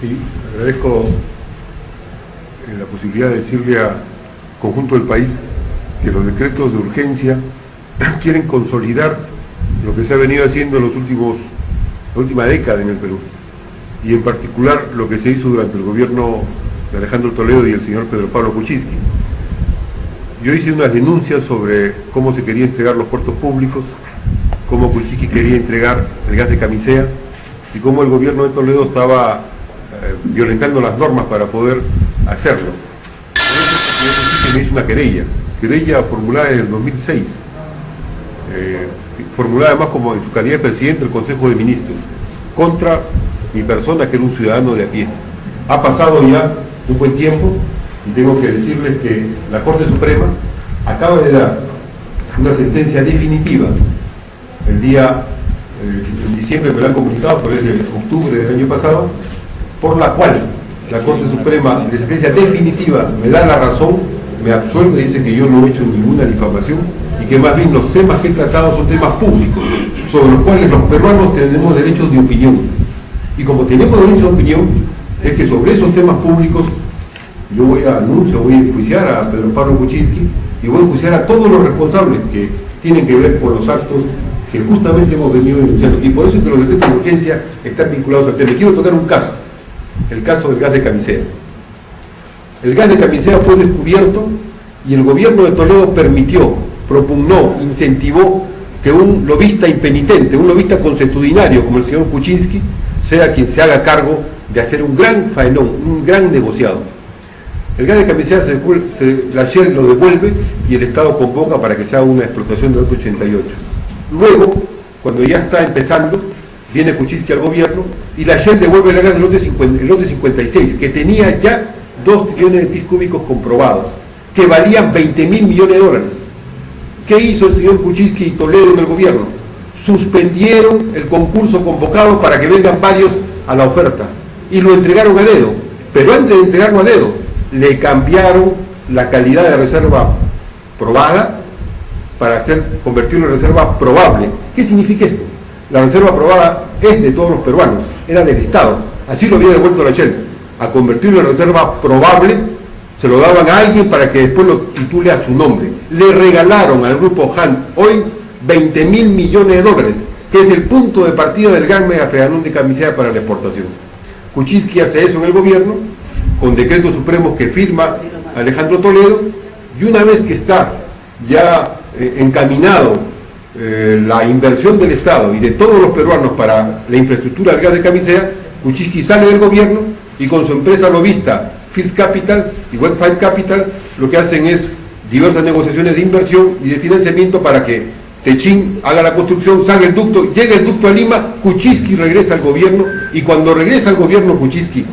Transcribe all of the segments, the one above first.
Sí, agradezco la posibilidad de decirle al conjunto del país que los decretos de urgencia quieren consolidar lo que se ha venido haciendo en la última década en el Perú, y en particular lo que se hizo durante el gobierno de Alejandro Toledo y el señor Pedro Pablo Kuczynski. Yo hice unas denuncias sobre cómo se quería entregar los puertos públicos, cómo Kuczynski quería entregar el gas de camisea y cómo el gobierno de Toledo estaba violentando las normas para poder hacerlo. Me hizo una querella formulada en el 2006, formulada además como en su calidad de presidente del Consejo de Ministros, contra mi persona, que era un ciudadano de a pie. Ha pasado ya un buen tiempo y tengo que decirles que la Corte Suprema acaba de dar una sentencia definitiva el día, en diciembre me lo han comunicado, pero es de octubre del año pasado, por la cual la Corte Suprema, de sentencia definitiva, me da la razón, me absuelve, dice que yo no he hecho ninguna difamación y que más bien los temas que he tratado son temas públicos, sobre los cuales los peruanos tenemos derechos de opinión. Y como tenemos derechos de opinión, es que sobre esos temas públicos yo voy a enjuiciar a Pedro Pablo Kuczynski y voy a enjuiciar a todos los responsables que tienen que ver con los actos que justamente hemos venido denunciando. Y por eso es que los decretos de urgencia están vinculados al tema. Quiero tocar un caso, el caso del gas de camisea. El gas de camisea fue descubierto y el gobierno de Toledo permitió, propugnó, incentivó que un lobista impenitente, un lobista consuetudinario como el señor Kuczynski, sea quien se haga cargo de hacer un gran faenón, un gran negociado. El gas de camisea la Shell lo devuelve y el Estado convoca para que se haga una explotación del lote 88. Luego, cuando ya está empezando, viene Kuczynski al gobierno y la Shell devuelve el gas del lote 56, que tenía ya 2 trillones de pies cúbicos comprobados, que valían 20.000 millones de dólares. ¿Qué hizo el señor Kuczynski y Toledo en el gobierno? Suspendieron el concurso convocado para que vengan varios a la oferta y lo entregaron a dedo, pero antes de entregarlo a dedo le cambiaron la calidad de reserva probada para convertirlo en reserva probable. ¿Qué significa esto? La reserva probada es de todos los peruanos, era del Estado, así lo había devuelto la Shell. A convertirlo en reserva probable se lo daban a alguien para que después lo titule a su nombre. Le regalaron al grupo Han hoy 20.000 millones de dólares, que es el punto de partida del gas megafeganón de camisea para la exportación. Kuczynski hace eso en el gobierno, con decretos supremos que firma Alejandro Toledo, y una vez que está ya encaminado la inversión del Estado y de todos los peruanos para la infraestructura del gas de camisea, Kuczynski sale del gobierno y con su empresa lobista Fils Capital y Westfield Capital lo que hacen es diversas negociaciones de inversión y de financiamiento para que Techín haga la construcción, salga el ducto, llega el ducto a Lima, Kuczynski regresa al gobierno, y cuando regresa al gobierno Kuczynski,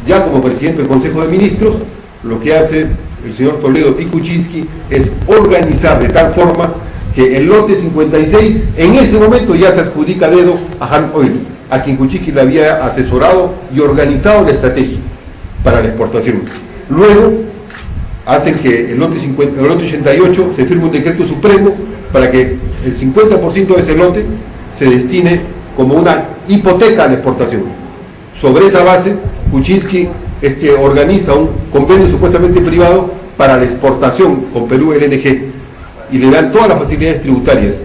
ya como presidente del Consejo de Ministros, lo que hace el señor Toledo y Kuczynski es organizar de tal forma que el lote 56 en ese momento ya se adjudica a dedo a Han Oil, a quien Kuczynski le había asesorado y organizado la estrategia para la exportación. Luego hacen que el lote 88 se firme un decreto supremo para que el 50% de ese lote se destine como una hipoteca a la exportación. Sobre esa base, Kuczynski es que organiza un convenio supuestamente privado para la exportación con Perú LNG y le dan todas las facilidades tributarias.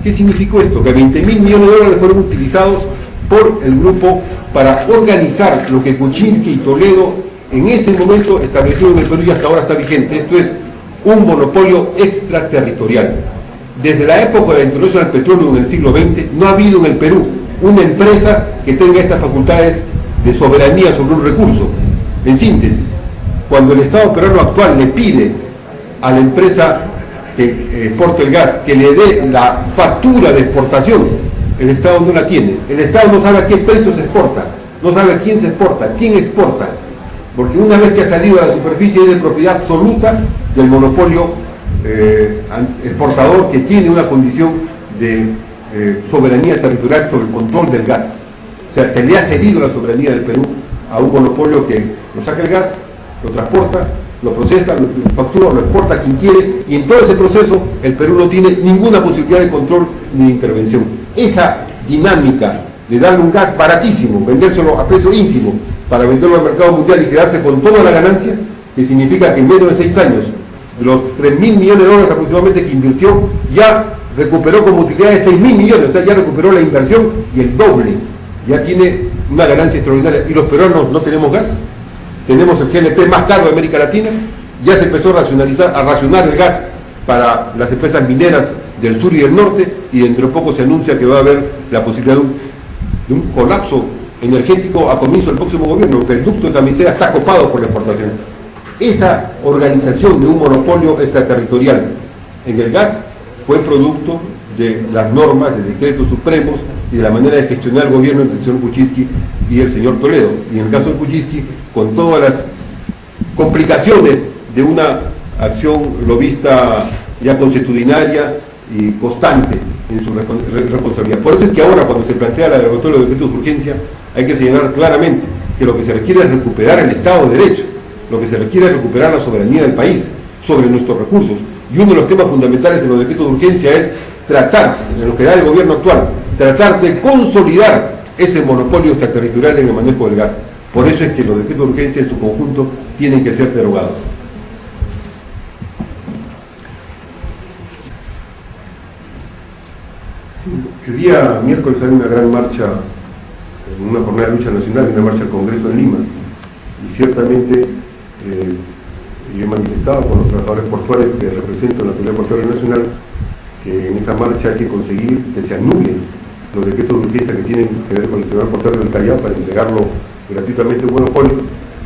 ¿Qué significó esto? Que 20.000 millones de dólares fueron utilizados por el grupo para organizar lo que Kuczynski y Toledo en ese momento establecieron en el Perú y hasta ahora está vigente. Esto es un monopolio extraterritorial. Desde la época de la introducción del petróleo en el siglo XX, no ha habido en el Perú una empresa que tenga estas facultades de soberanía sobre un recurso. En síntesis, cuando el Estado peruano actual le pide a la empresa que exporta el gas que le dé la factura de exportación, el Estado no la tiene. El Estado no sabe a qué precio se exporta, no sabe a quién se exporta, quién exporta, porque una vez que ha salido a la superficie es de propiedad absoluta del monopolio exportador, que tiene una condición de soberanía territorial sobre el control del gas. O sea, se le ha cedido la soberanía del Perú a un monopolio que lo saca el gas, lo transporta, lo procesa, lo factura, lo exporta a quien quiere, y en todo ese proceso el Perú no tiene ninguna posibilidad de control ni de intervención. Esa dinámica de darle un gas baratísimo, vendérselo a precio ínfimo, para venderlo al mercado mundial y quedarse con toda la ganancia, que significa que en menos de 6 años, los 3.000 millones de dólares aproximadamente que invirtió, ya recuperó como utilidad de 6.000 millones, o sea, ya recuperó la inversión y el doble, ya tiene una ganancia extraordinaria. Y los peruanos no tenemos gas, tenemos el GNP más caro de América Latina, ya se empezó a racionar el gas para las empresas mineras del sur y del norte, y dentro de poco se anuncia que va a haber la posibilidad de un colapso energético a comienzo del próximo gobierno, porque el ducto de Camisea está copado por la exportación. Esa organización de un monopolio extraterritorial en el gas fue producto de las normas, de decretos supremos y de la manera de gestionar el gobierno entre el señor Kuczynski y el señor Toledo. Y en el caso de Kuczynski, con todas las complicaciones de una acción lobista ya consuetudinaria y constante en su responsabilidad. Por eso es que ahora, cuando se plantea la derogatoria de los decretos de urgencia, hay que señalar claramente que lo que se requiere es recuperar el Estado de Derecho, lo que se requiere es recuperar la soberanía del país sobre nuestros recursos. Y uno de los temas fundamentales en los decretos de urgencia es tratar, en lo que da el gobierno actual, tratar de consolidar ese monopolio extraterritorial en el manejo del gas. Por eso es que los decretos de urgencia en su conjunto tienen que ser derogados. El día miércoles hay una gran marcha, una jornada de lucha nacional, una marcha al Congreso en Lima, y ciertamente yo he manifestado con los trabajadores portuarios que representan la Autoridad Portuaria Nacional que en esa marcha hay que conseguir que se anulen los decretos de urgencia que tienen que ver con el Tribunal Portuario del Callao para entregarlo gratuitamente a un monopolio,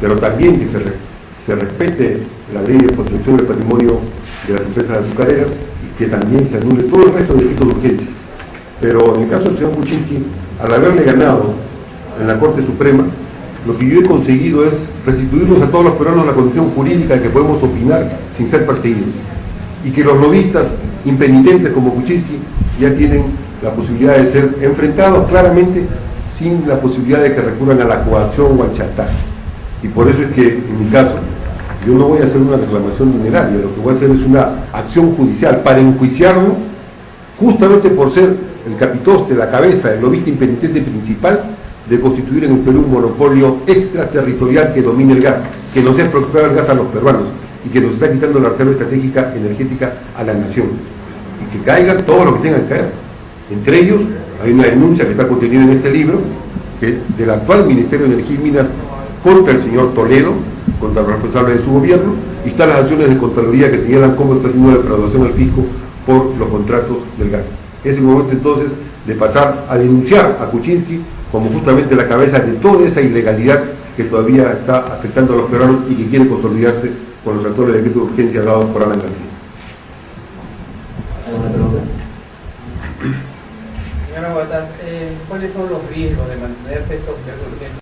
pero también que se respete la ley de protección del patrimonio de las empresas azucareras y que también se anule todo el resto de decretos de urgencia. Pero en el caso del señor Kuczynski, al haberle ganado en la Corte Suprema, lo que yo he conseguido es restituirnos a todos los peruanos la condición jurídica de que podemos opinar sin ser perseguidos, y que los lobistas impenitentes como Kuczynski ya tienen la posibilidad de ser enfrentados claramente sin la posibilidad de que recurran a la coacción o al chantaje. Y por eso es que en mi caso yo no voy a hacer una reclamación dineraria, lo que voy a hacer es una acción judicial para enjuiciarlo justamente por ser el capitoste, la cabeza, el lobista impenitente principal de constituir en el Perú un monopolio extraterritorial que domine el gas, que nos ha expropiado el gas a los peruanos y que nos está quitando la reserva estratégica energética a la nación. Y que caigan todo lo que tengan que caer. Entre ellos, hay una denuncia que está contenida en este libro, que del actual Ministerio de Energía y Minas contra el señor Toledo, contra los responsables de su gobierno, y están las acciones de Contraloría que señalan cómo está haciendo defraudación al fisco por los contratos del gas. Es el momento entonces de pasar a denunciar a Kuczynski como justamente la cabeza de toda esa ilegalidad que todavía está afectando a los peruanos y que quiere consolidarse con los actores de decretos de urgencia dados por Alan García. Señora Huertas, ¿cuáles son los riesgos de mantenerse estos decretos de urgencia?